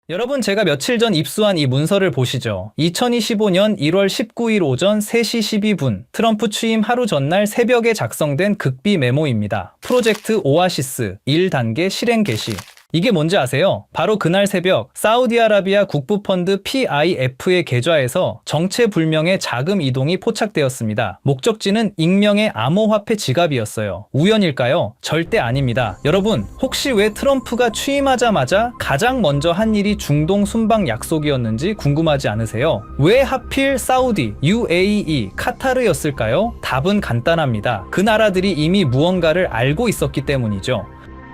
여러분, 제가 며칠 전 입수한 이 문서를 보시죠. 2025년 1월 19일 오전 3시 12분 트럼프 취임 하루 전날 새벽에 작성된 극비 메모입니다. 프로젝트 오아시스 1단계 실행 개시. 이게 뭔지 아세요? 바로 그날 새벽 사우디아라비아 국부펀드 PIF의 계좌에서 정체불명의 자금 이동이 포착되었습니다. 목적지는 익명의 암호화폐 지갑이었어요. 우연일까요? 절대 아닙니다. 여러분, 혹시 왜 트럼프가 취임하자마자 가장 먼저 한 일이 중동 순방 약속이었는지 궁금하지 않으세요? 왜 하필 사우디, UAE, 카타르였을까요? 답은 간단합니다. 그 나라들이 이미 무언가를 알고 있었기 때문이죠.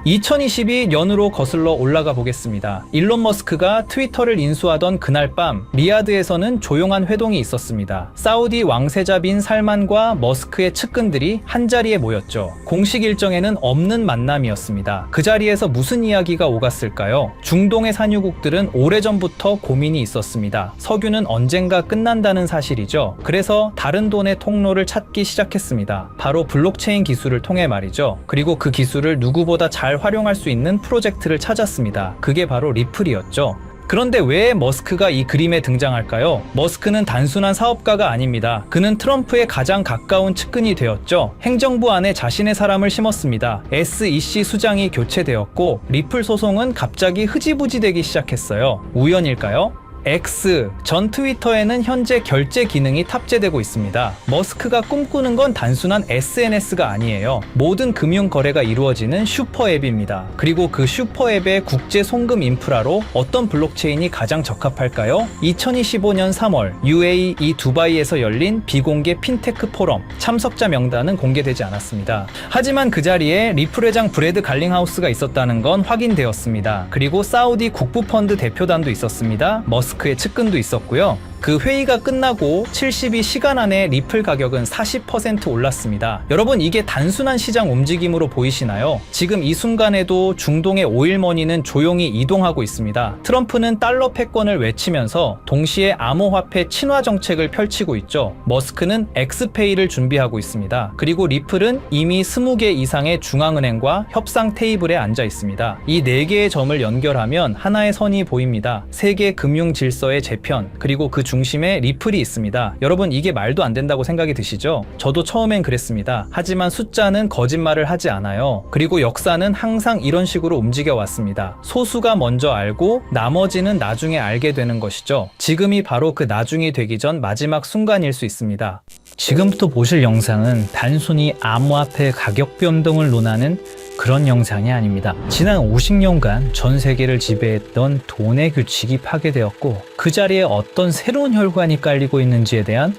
2022년으로 거슬러 올라가 보겠습니다. 일론 머스크가 트위터를 인수하던 그날 밤 리야드에서는 조용한 회동이 있었습니다. 사우디 왕세자 빈 살만과 머스크의 측근들이 한자리에 모였죠. 공식 일정에는 없는 만남이었습니다. 그 자리에서 무슨 이야기가 오갔을까요? 중동의 산유국들은 오래전부터 고민이 있었습니다. 석유는 언젠가 끝난다는 사실이죠. 그래서 다른 돈의 통로를 찾기 시작했습니다. 바로 블록체인 기술을 통해 말이죠. 그리고 그 기술을 누구보다 잘 활용할 수 있는 프로젝트를 찾았습니다. 그게 바로 리플이었죠. 그런데 왜 머스크가 이 그림에 등장할까요? 머스크는 단순한 사업가가 아닙니다. 그는 트럼프의 가장 가까운 측근이 되었죠. 행정부 안에 자신의 사람을 심었습니다. SEC 수장이 교체되었고 리플 소송은 갑자기 흐지부지 되기 시작했어요. 우연일까요? X, 전 트위터에는 현재 결제 기능이 탑재되고 있습니다. 머스크가 꿈꾸는 건 단순한 SNS가 아니에요. 모든 금융 거래가 이루어지는 슈퍼앱입니다. 그리고 그 슈퍼앱의 국제 송금 인프라로 어떤 블록체인이 가장 적합할까요? 2025년 3월 UAE 두바이에서 열린 비공개 핀테크 포럼, 참석자 명단은 공개되지 않았습니다. 하지만 그 자리에 리플 회장 브래드 갈링하우스가 있었다는 건 확인되었습니다. 그리고 사우디 국부펀드 대표단도 있었습니다. 머스크의 측근도 있었고요. 그 회의가 끝나고 72시간 안에 리플 가격은 40% 올랐습니다. 여러분, 이게 단순한 시장 움직임으로 보이시나요? 지금 이 순간에도 중동의 오일머니는 조용히 이동하고 있습니다. 트럼프는 달러 패권을 외치면서 동시에 암호화폐 친화 정책을 펼치고 있죠. 머스크는 엑스페이를 준비하고 있습니다. 그리고 리플은 이미 20개 이상의 중앙은행과 협상 테이블에 앉아 있습니다. 이 4개의 점을 연결하면 하나의 선이 보입니다. 세계 금융 질서의 재편, 그리고 그 중심에 리플이 있습니다. 여러분, 이게 말도 안 된다고 생각이 드시죠? 저도 처음엔 그랬습니다. 하지만 숫자는 거짓말을 하지 않아요. 그리고 역사는 항상 이런 식으로 움직여 왔습니다. 소수가 먼저 알고 나머지는 나중에 알게 되는 것이죠. 지금이 바로 그 나중이 되기 전 마지막 순간일 수 있습니다. 지금부터 보실 영상은 단순히 암호화폐 가격 변동을 논하는 그런 영상이 아닙니다. 지난 50년간 전 세계를 지배했던 돈의 규칙이 파괴되었고 그 자리에 어떤 새로운 혈관이 깔리고 있는지에 대한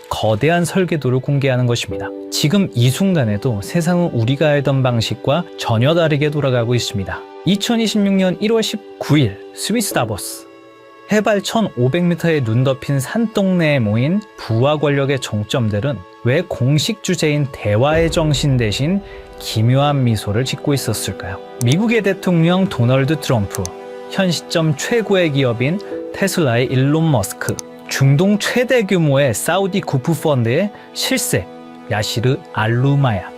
거대한 설계도를 공개하는 것입니다. 지금 이 순간에도 세상은 우리가 알던 방식과 전혀 다르게 돌아가고 있습니다. 2026년 1월 19일 스위스 다보스. 해발 1500m에 눈 덮인 산동네에 모인 부와 권력의 정점들은 왜 공식 주제인 대화의 정신 대신 기묘한 미소를 짓고 있었을까요? 미국의 대통령 도널드 트럼프, 현 시점 최고의 기업인 테슬라의 일론 머스크, 중동 최대 규모의 사우디 국부펀드의 실세 야시르 알루마야,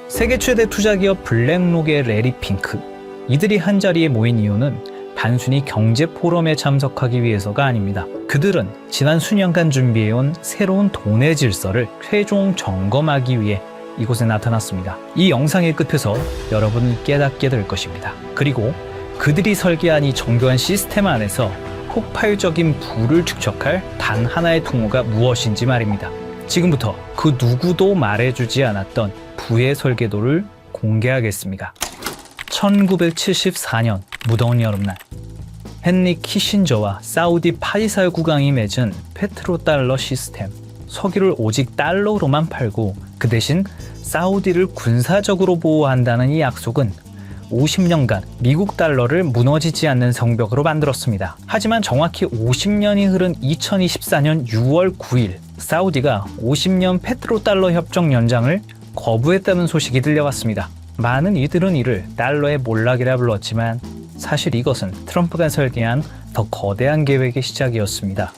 세계 최대 투자기업 블랙록의 레리 핑크. 이들이 한자리에 모인 이유는 단순히 경제 포럼에 참석하기 위해서가 아닙니다. 그들은 지난 수년간 준비해온 새로운 돈의 질서를 최종 점검하기 위해 이곳에 나타났습니다. 이 영상의 끝에서 여러분은 깨닫게 될 것입니다. 그리고 그들이 설계한 이 정교한 시스템 안에서 폭발적인 부를 축적할 단 하나의 통로가 무엇인지 말입니다. 지금부터 그 누구도 말해주지 않았던 부의 설계도를 공개하겠습니다. 1974년 무더운 여름날, 헨리 키신저와 사우디 파이살 국왕이 맺은 페트로달러 시스템, 석유를 오직 달러로만 팔고 그 대신 사우디를 군사적으로 보호한다는 이 약속은 50년간 미국 달러를 무너지지 않는 성벽으로 만들었습니다. 하지만 정확히 50년이 흐른 2024년 6월 9일 사우디가 50년 페트로달러 협정 연장을 거부했다는 소식이 들려왔습니다. 많은 이들은 이를 달러의 몰락이라 불렀지만 사실 이것은 트럼프가 설계한 더 거대한 계획의 시작이었습니다.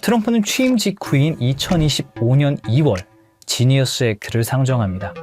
트럼프는 취임 직후인 2025년 2월 지니어스 액트를 상정합니다.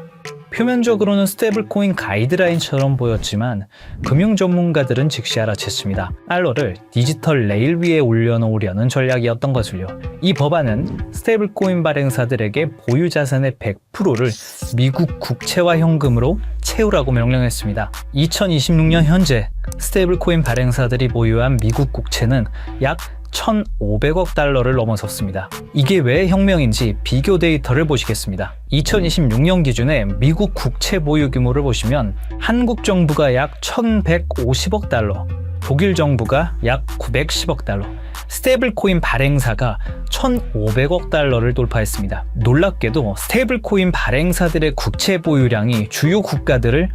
표면적으로는 스테이블코인 가이드라인처럼 보였지만 금융 전문가들은 즉시 알아챘습니다. 달러를 디지털 레일 위에 올려놓으려는 전략이었던 것을요. 이 법안은 스테이블코인 발행사들에게 보유 자산의 100%를 미국 국채화 현금으로 채우라고 명령했습니다. 2026년 현재 스테이블코인 발행사들이 보유한 미국 국채는 약 1,500억 달러를 넘어섰습니다. 이게 왜 혁명인지 비교 데이터를 보시겠습니다. 2026년 기준의 미국 국채 보유 규모를 보시면 한국 정부가 약 1,150억 달러, 독일 정부가 약 910억 달러, 스테이블코인 발행사가 1,500억 달러를 돌파했습니다. 놀랍게도 스테이블코인 발행사들의 국채 보유량이 주요 국가들을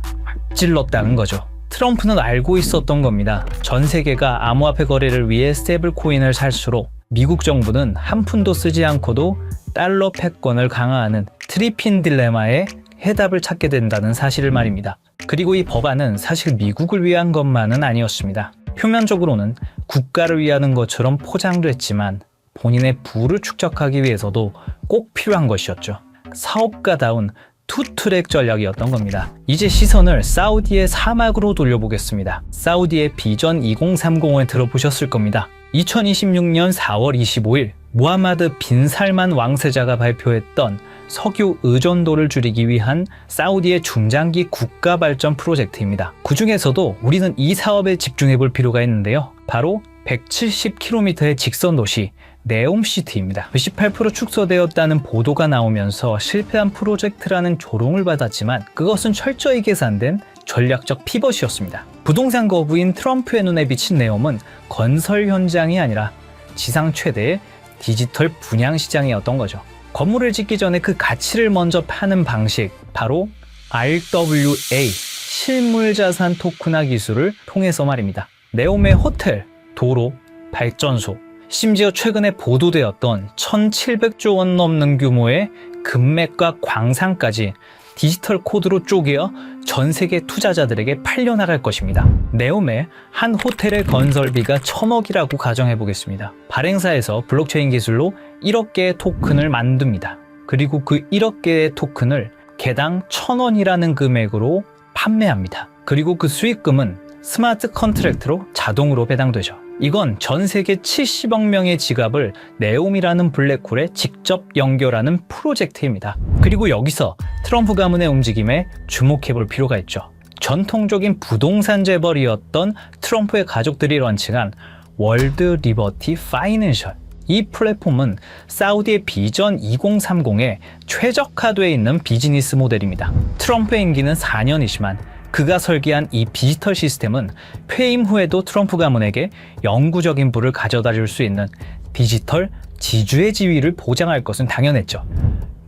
앞질렀다는 거죠. 트럼프는 알고 있었던 겁니다. 전 세계가 암호화폐 거래를 위해 스테이블 코인을 살수록 미국 정부는 한 푼도 쓰지 않고도 달러 패권을 강화하는 트리핀 딜레마의 해답을 찾게 된다는 사실을 말입니다. 그리고 이 법안은 사실 미국을 위한 것만은 아니었습니다. 표면적으로는 국가를 위하는 것처럼 포장됐지만 본인의 부를 축적하기 위해서도 꼭 필요한 것이었죠. 사업가다운 투트랙 전략이었던 겁니다. 이제 시선을 사우디의 사막으로 돌려보겠습니다. 사우디의 비전 2030을 들어보셨을 겁니다. 2026년 4월 25일 무하마드 빈 살만 왕세자가 발표했던 석유 의존도를 줄이기 위한 사우디의 중장기 국가 발전 프로젝트입니다. 그 중에서도 우리는 이 사업에 집중해 볼 필요가 있는데요. 바로 170km의 직선 도시 네옴시티입니다. 18% 축소되었다는 보도가 나오면서 실패한 프로젝트라는 조롱을 받았지만 그것은 철저히 계산된 전략적 피벗이었습니다. 부동산 거부인 트럼프의 눈에 비친 네옴은 건설 현장이 아니라 지상 최대의 디지털 분양 시장이었던 거죠. 건물을 짓기 전에 그 가치를 먼저 파는 방식, 바로 RWA, 실물자산 토큰화 기술을 통해서 말입니다. 네옴의 호텔, 도로, 발전소, 심지어 최근에 보도되었던 1,700조 원 넘는 규모의 금맥과 광산까지 디지털 코드로 쪼개어 전 세계 투자자들에게 팔려나갈 것입니다. 네옴의 한 호텔의 건설비가 1,000억이라고 가정해 보겠습니다. 발행사에서 블록체인 기술로 1억 개의 토큰을 만듭니다. 그리고 그 1억 개의 토큰을 개당 1,000원이라는 금액으로 판매합니다. 그리고 그 수익금은 스마트 컨트랙트로 자동으로 배당되죠. 이건 전 세계 70억 명의 지갑을 네옴이라는 블랙홀에 직접 연결하는 프로젝트입니다. 그리고 여기서 트럼프 가문의 움직임에 주목해 볼 필요가 있죠. 전통적인 부동산 재벌이었던 트럼프의 가족들이 런칭한 월드 리버티 파이낸셜. 이 플랫폼은 사우디의 비전 2030에 최적화되어 있는 비즈니스 모델입니다. 트럼프의 임기는 4년이지만 그가 설계한 이 디지털 시스템은 퇴임 후에도 트럼프 가문에게 영구적인 부를 가져다 줄 수 있는 디지털 지주의 지위를 보장할 것은 당연했죠.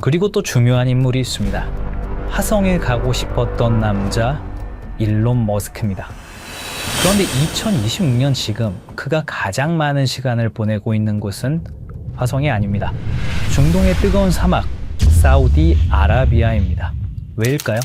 그리고 또 중요한 인물이 있습니다. 화성에 가고 싶었던 남자 일론 머스크입니다. 그런데 2026년 지금 그가 가장 많은 시간을 보내고 있는 곳은 화성이 아닙니다. 중동의 뜨거운 사막 사우디아라비아입니다. 왜일까요?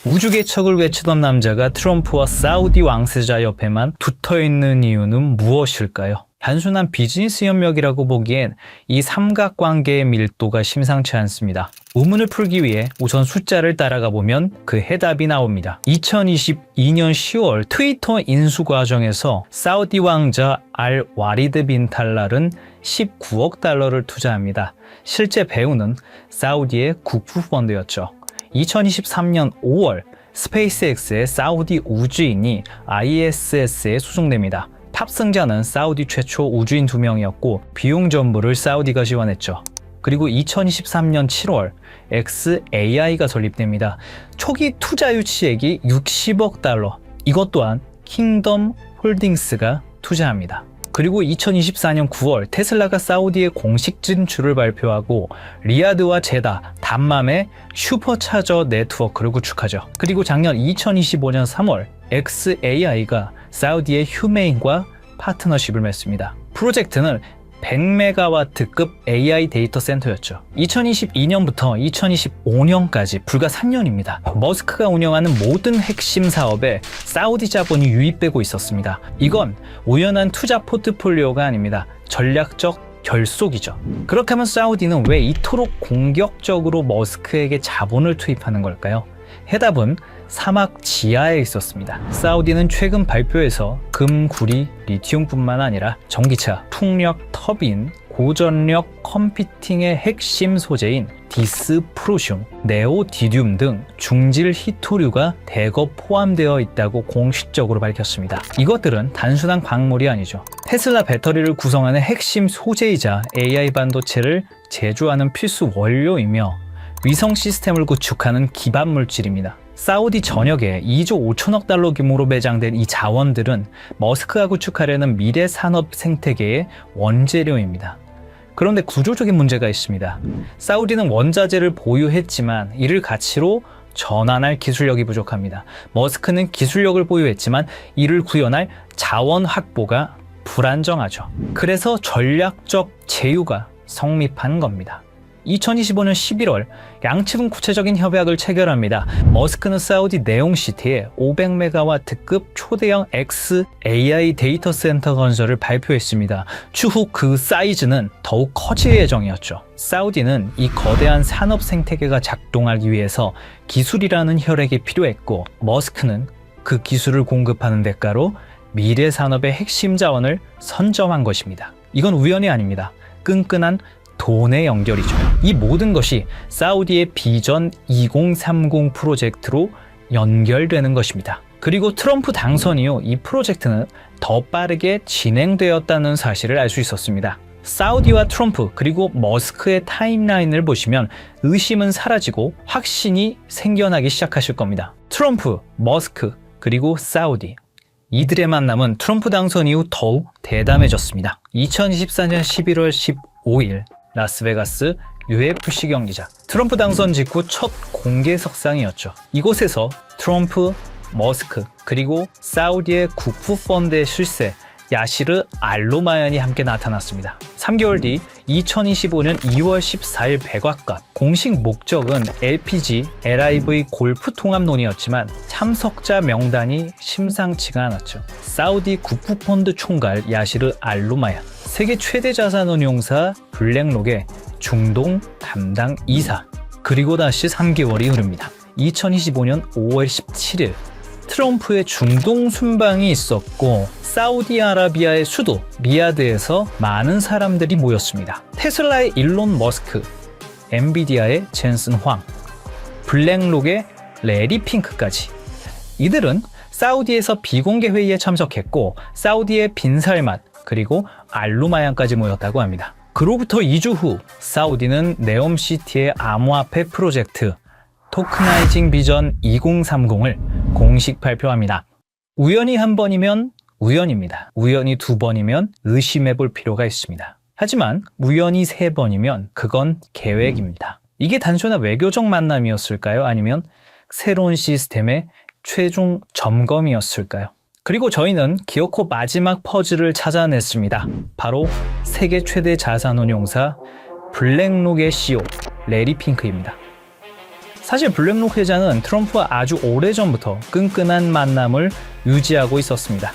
우주 개척을 외치던 남자가 트럼프와 사우디 왕세자 옆에만 붙어있는 이유는 무엇일까요? 단순한 비즈니스 협력이라고 보기엔 이 삼각관계의 밀도가 심상치 않습니다. 의문을 풀기 위해 우선 숫자를 따라가 보면 그 해답이 나옵니다. 2022년 10월 트위터 인수 과정에서 사우디 왕자 알 와리드 빈 탈랄은 19억 달러를 투자합니다. 실제 배우는 사우디의 국부 펀드였죠. 2023년 5월 스페이스X의 사우디 우주인이 ISS에 수송됩니다. 탑승자는 사우디 최초 우주인 2명이었고 비용 전부를 사우디가 지원했죠. 그리고 2023년 7월 xAI가 설립됩니다. 초기 투자 유치액이 60억 달러. 이것 또한 킹덤 홀딩스가 투자합니다. 그리고 2024년 9월 테슬라가 사우디의 공식 진출을 발표하고 리야드와 제다, 담맘의 슈퍼차저 네트워크를 구축하죠. 그리고 작년 2025년 3월 xAI가 사우디의 휴메인과 파트너십을 맺습니다. 프로젝트는 100메가와트급 AI 데이터 센터였죠. 2022년부터 2025년까지 불과 3년입니다. 머스크가 운영하는 모든 핵심 사업에 사우디 자본이 유입되고 있었습니다. 이건 우연한 투자 포트폴리오가 아닙니다. 전략적 결속이죠. 그렇다면 사우디는 왜 이토록 공격적으로 머스크에게 자본을 투입하는 걸까요? 해답은 사막 지하에 있었습니다. 사우디는 최근 발표에서 금, 구리, 리튬뿐만 아니라 전기차, 풍력, 터빈, 고전력 컴퓨팅의 핵심 소재인 디스프로슘, 네오디듐 등 중질 히토류가 대거 포함되어 있다고 공식적으로 밝혔습니다. 이것들은 단순한 광물이 아니죠. 테슬라 배터리를 구성하는 핵심 소재이자 AI 반도체를 제조하는 필수 원료이며 위성 시스템을 구축하는 기반 물질입니다. 사우디 전역에 2조 5천억 달러 규모로 매장된 이 자원들은 머스크가 구축하려는 미래 산업 생태계의 원재료입니다. 그런데 구조적인 문제가 있습니다. 사우디는 원자재를 보유했지만 이를 가치로 전환할 기술력이 부족합니다. 머스크는 기술력을 보유했지만 이를 구현할 자원 확보가 불안정하죠. 그래서 전략적 제휴가 성립한 겁니다. 2025년 11월 양측은 구체적인 협약을 체결합니다. 머스크는 사우디 네옴시티에 500메가와트급 초대형 XAI 데이터 센터 건설을 발표했습니다. 추후 그 사이즈는 더욱 커질 예정이었죠. 사우디는 이 거대한 산업 생태계가 작동하기 위해서 기술이라는 혈액이 필요했고 머스크는 그 기술을 공급하는 대가로 미래 산업의 핵심 자원을 선점한 것입니다. 이건 우연이 아닙니다. 끈끈한 돈의 연결이죠. 이 모든 것이 사우디의 비전 2030 프로젝트로 연결되는 것입니다. 그리고 트럼프 당선 이후 이 프로젝트는 더 빠르게 진행되었다는 사실을 알 수 있었습니다. 사우디와 트럼프 그리고 머스크의 타임라인을 보시면 의심은 사라지고 확신이 생겨나기 시작하실 겁니다. 트럼프, 머스크, 그리고 사우디. 이들의 만남은 트럼프 당선 이후 더욱 대담해졌습니다. 2024년 11월 15일 라스베가스 UFC 경기장. 트럼프 당선 직후 첫 공개 석상이었죠. 이곳에서 트럼프, 머스크, 그리고 사우디의 국부 펀드의 실세 야시르 알로마얀이 함께 나타났습니다. 3개월 뒤 2025년 2월 14일 백악관. 공식 목적은 LPG, LIV 골프 통합론이었지만 참석자 명단이 심상치가 않았죠. 사우디 국부 펀드 총괄 야시르 알로마얀, 세계 최대 자산운용사 블랙록의 중동 담당 이사. 그리고 다시 3개월이 흐릅니다. 2025년 5월 17일 트럼프의 중동 순방이 있었고 사우디아라비아의 수도 리야드에서 많은 사람들이 모였습니다. 테슬라의 일론 머스크, 엔비디아의 젠슨 황, 블랙록의 레리 핑크까지. 이들은 사우디에서 비공개 회의에 참석했고 사우디의 빈살맛 그리고 알루마얀까지 모였다고 합니다. 그로부터 2주 후 사우디는 네옴시티의 암호화폐 프로젝트 토크나이징 비전 2030을 공식 발표합니다. 우연히 한 번이면 우연입니다. 우연히 두 번이면 의심해 볼 필요가 있습니다. 하지만 우연히 세 번이면 그건 계획입니다. 이게 단순한 외교적 만남이었을까요? 아니면 새로운 시스템의 최종 점검이었을까요? 그리고 저희는 기어코 마지막 퍼즐을 찾아냈습니다. 바로 세계 최대 자산운용사 블랙록의 CEO 레리 핑크입니다. 사실 블랙록 회장은 트럼프와 아주 오래전부터 끈끈한 만남을 유지하고 있었습니다.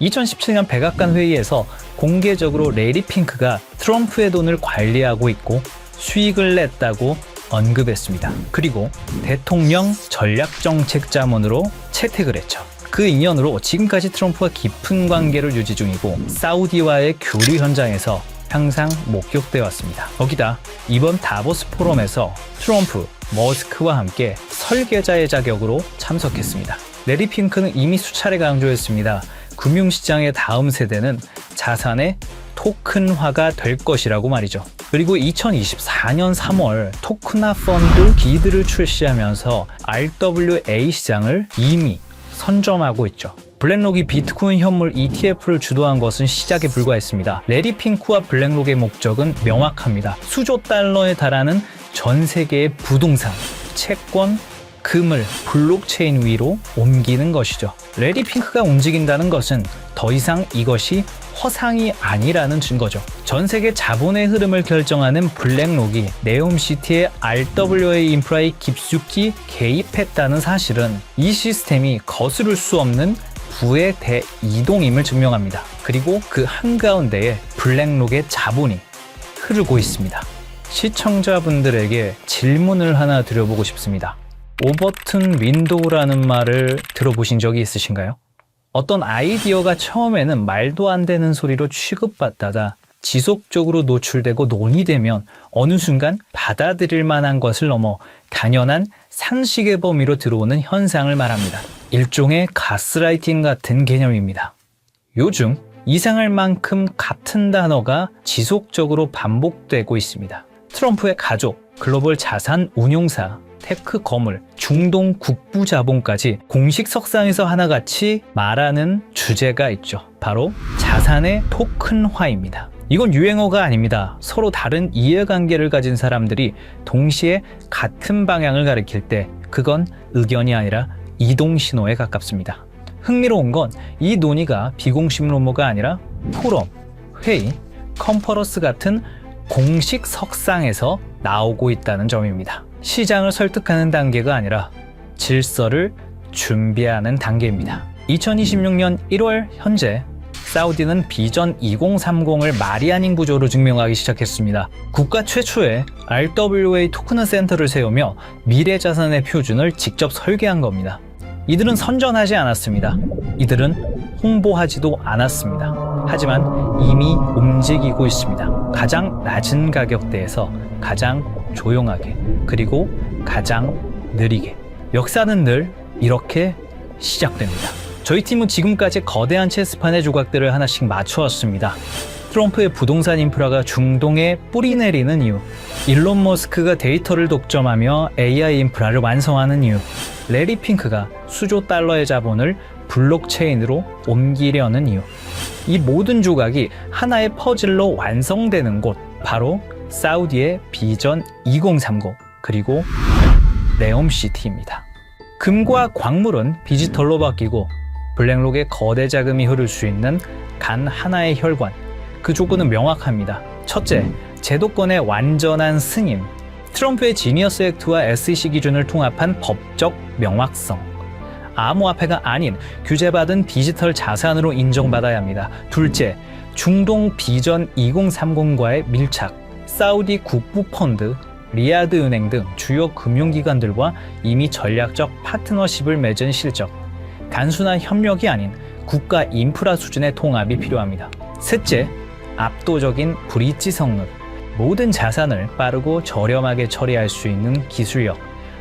2017년 백악관 회의에서 공개적으로 레리 핑크가 트럼프의 돈을 관리하고 있고 수익을 냈다고 언급했습니다. 그리고 대통령 전략정책자문으로 채택을 했죠. 그 인연으로 지금까지 트럼프와 깊은 관계를 유지 중이고 사우디와의 교류 현장에서 항상 목격돼 왔습니다. 거기다 이번 다보스 포럼에서 트럼프, 머스크와 함께 설계자의 자격으로 참석했습니다. 레리 핑크는 이미 수차례 강조했습니다. 금융시장의 다음 세대는 자산의 토큰화가 될 것이라고 말이죠. 그리고 2024년 3월 토크나 펀드 기드를 출시하면서 RWA 시장을 이미 선점하고 있죠. 블랙록이 비트코인 현물 ETF를 주도한 것은 시작에 불과했습니다. 레리 핑크와 블랙록의 목적은 명확합니다. 수조 달러에 달하는 전 세계의 부동산, 채권, 금을 블록체인 위로 옮기는 것이죠. 레리 핑크가 움직인다는 것은 더 이상 이것이 허상이 아니라는 증거죠. 전 세계 자본의 흐름을 결정하는 블랙록이 네옴시티의 RWA 인프라에 깊숙이 개입했다는 사실은 이 시스템이 거스를 수 없는 부의 대이동임을 증명합니다. 그리고 그 한가운데에 블랙록의 자본이 흐르고 있습니다. 시청자분들에게 질문을 하나 드려보고 싶습니다. 오버튼 윈도우라는 말을 들어보신 적이 있으신가요? 어떤 아이디어가 처음에는 말도 안 되는 소리로 취급받다가 지속적으로 노출되고 논의되면 어느 순간 받아들일 만한 것을 넘어 당연한 상식의 범위로 들어오는 현상을 말합니다. 일종의 가스라이팅 같은 개념입니다. 요즘 이상할 만큼 같은 단어가 지속적으로 반복되고 있습니다. 트럼프의 가족, 글로벌 자산 운용사, 테크 거물, 중동 국부 자본까지 공식 석상에서 하나같이 말하는 주제가 있죠. 바로 자산의 토큰화입니다. 이건 유행어가 아닙니다. 서로 다른 이해관계를 가진 사람들이 동시에 같은 방향을 가리킬 때 그건 의견이 아니라 이동신호에 가깝습니다. 흥미로운 건 이 논의가 비공식 루머가 아니라 포럼, 회의, 컨퍼런스 같은 공식 석상에서 나오고 있다는 점입니다. 시장을 설득하는 단계가 아니라 질서를 준비하는 단계입니다. 2026년 1월 현재 사우디는 비전 2030을 말이 아닌 구조로 증명하기 시작했습니다. 국가 최초의 RWA 토큰 센터를 세우며 미래 자산의 표준을 직접 설계한 겁니다. 이들은 선전하지 않았습니다. 이들은 홍보하지도 않았습니다. 하지만 이미 움직이고 있습니다. 가장 낮은 가격대에서 가장 조용하게, 그리고 가장 느리게. 역사는 늘 이렇게 시작됩니다. 저희 팀은 지금까지 거대한 체스판의 조각들을 하나씩 맞추었습니다. 트럼프의 부동산 인프라가 중동에 뿌리 내리는 이유, 일론 머스크가 데이터를 독점하며 AI 인프라를 완성하는 이유, 레리 핑크가 수조 달러의 자본을 블록체인으로 옮기려는 이유. 이 모든 조각이 하나의 퍼즐로 완성되는 곳, 바로 사우디의 비전 2030, 그리고 네옴시티입니다. 금과 광물은 디지털로 바뀌고 블랙록에 거대 자금이 흐를 수 있는 단 하나의 혈관, 그 조건은 명확합니다. 첫째, 제도권의 완전한 승인. 트럼프의 지니어스 액트와 SEC 기준을 통합한 법적 명확성. 암호화폐가 아닌 규제받은 디지털 자산으로 인정받아야 합니다. 둘째, 중동 비전 2030과의 밀착. 사우디 국부펀드, 리야드 은행 등 주요 금융기관들과 이미 전략적 파트너십을 맺은 실적. 단순한 협력이 아닌 국가 인프라 수준의 통합이 필요합니다. 셋째, 압도적인 브릿지 성능. 모든 자산을 빠르고 저렴하게 처리할 수 있는 기술력.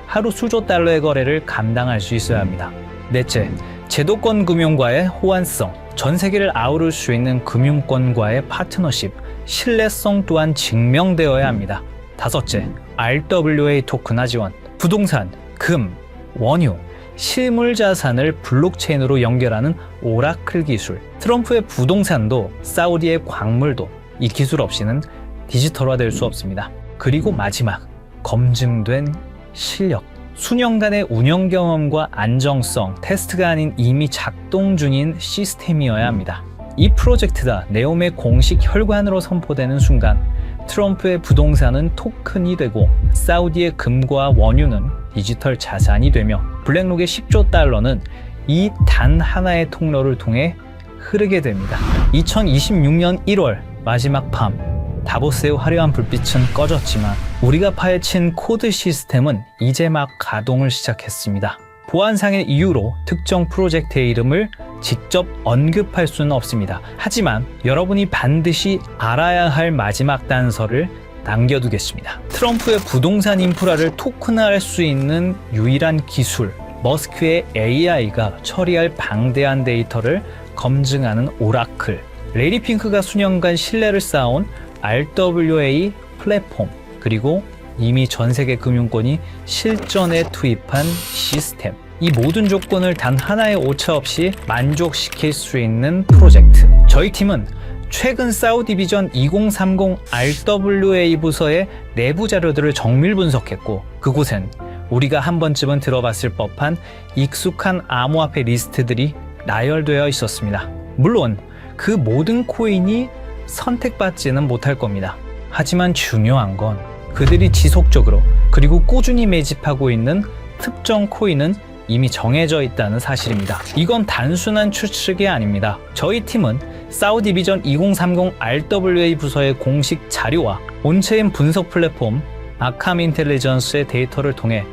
하루 수조 달러의 거래를 감당할 수 있어야 합니다. 넷째, 제도권 금융과의 호환성. 전 세계를 아우를 수 있는 금융권과의 파트너십. 신뢰성 또한 증명되어야 합니다. 다섯째, RWA 토큰화 지원. 부동산, 금, 원유, 실물 자산을 블록체인으로 연결하는 오라클 기술. 트럼프의 부동산도 사우디의 광물도 이 기술 없이는 디지털화될 수 없습니다. 그리고 마지막, 검증된 실력. 수년간의 운영 경험과 안정성, 테스트가 아닌 이미 작동 중인 시스템이어야 합니다. 이 프로젝트가 네옴의 공식 혈관으로 선포되는 순간 트럼프의 부동산은 토큰이 되고 사우디의 금과 원유는 디지털 자산이 되며 블랙록의 10조 달러는 이 단 하나의 통로를 통해 흐르게 됩니다. 2026년 1월 마지막 밤, 다보스의 화려한 불빛은 꺼졌지만 우리가 파헤친 코드 시스템은 이제 막 가동을 시작했습니다. 보안상의 이유로 특정 프로젝트의 이름을 직접 언급할 수는 없습니다. 하지만 여러분이 반드시 알아야 할 마지막 단서를 남겨두겠습니다. 트럼프의 부동산 인프라를 토큰화할 수 있는 유일한 기술, 머스크의 AI가 처리할 방대한 데이터를 검증하는 오라클. 레리 핑크가 수년간 신뢰를 쌓아온 RWA 플랫폼, 그리고 이미 전 세계 금융권이 실전에 투입한 시스템. 이 모든 조건을 단 하나의 오차 없이 만족시킬 수 있는 프로젝트. 저희 팀은 최근 사우디 비전 2030 RWA 부서의 내부 자료들을 정밀 분석했고, 그곳엔 우리가 한 번쯤은 들어봤을 법한 익숙한 암호화폐 리스트들이 나열되어 있었습니다. 물론 그 모든 코인이 선택받지는 못할 겁니다. 하지만 중요한 건 그들이 지속적으로 그리고 꾸준히 매집하고 있는 특정 코인은 이미 정해져 있다는 사실입니다. 이건 단순한 추측이 아닙니다. 저희 팀은 사우디 비전 2030 RWA 부서의 공식 자료와 온체인 분석 플랫폼 아캄 인텔리전스의 데이터를 통해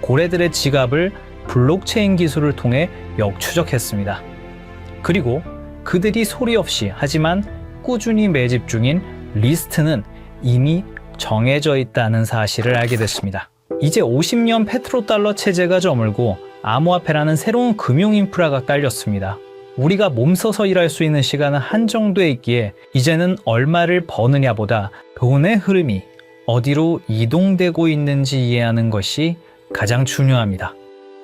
고래들의 지갑을 블록체인 기술을 통해 역추적했습니다. 그리고 그들이 소리 없이 하지만 꾸준히 매집 중인 리스트는 이미 정해져 있다는 사실을 알게 됐습니다. 이제 50년 페트로달러 체제가 저물고 암호화폐라는 새로운 금융 인프라가 깔렸습니다. 우리가 몸서서 일할 수 있는 시간은 한정돼 있기에 이제는 얼마를 버느냐보다 돈의 흐름이 어디로 이동되고 있는지 이해하는 것이 가장 중요합니다.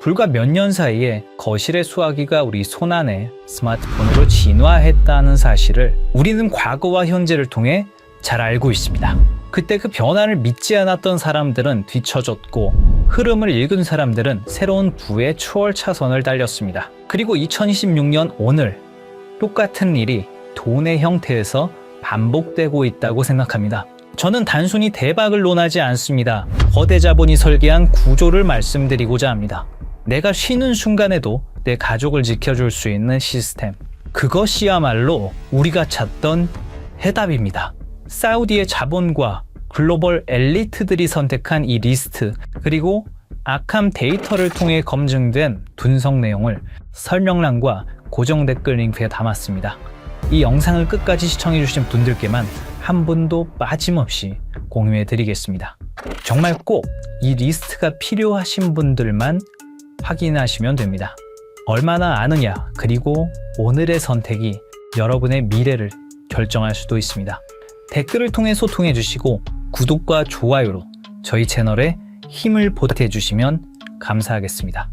불과 몇 년 사이에 거실의 수화기가 우리 손안에 스마트폰으로 진화했다는 사실을 우리는 과거와 현재를 통해 잘 알고 있습니다. 그때 그 변화를 믿지 않았던 사람들은 뒤처졌고 흐름을 읽은 사람들은 새로운 부의 추월 차선을 달렸습니다. 그리고 2026년 오늘 똑같은 일이 돈의 형태에서 반복되고 있다고 생각합니다. 저는 단순히 대박을 논하지 않습니다. 거대 자본이 설계한 구조를 말씀드리고자 합니다. 내가 쉬는 순간에도 내 가족을 지켜줄 수 있는 시스템. 그것이야말로 우리가 찾던 해답입니다. 사우디의 자본과 글로벌 엘리트들이 선택한 이 리스트, 그리고 악함 데이터를 통해 검증된 분석 내용을 설명란과 고정 댓글 링크에 담았습니다. 이 영상을 끝까지 시청해주신 분들께만 한 분도 빠짐없이 공유해 드리겠습니다. 정말 꼭 이 리스트가 필요하신 분들만 확인하시면 됩니다. 얼마나 아느냐, 그리고 오늘의 선택이 여러분의 미래를 결정할 수도 있습니다. 댓글을 통해 소통해 주시고 구독과 좋아요로 저희 채널에 힘을 보태주시면 감사하겠습니다.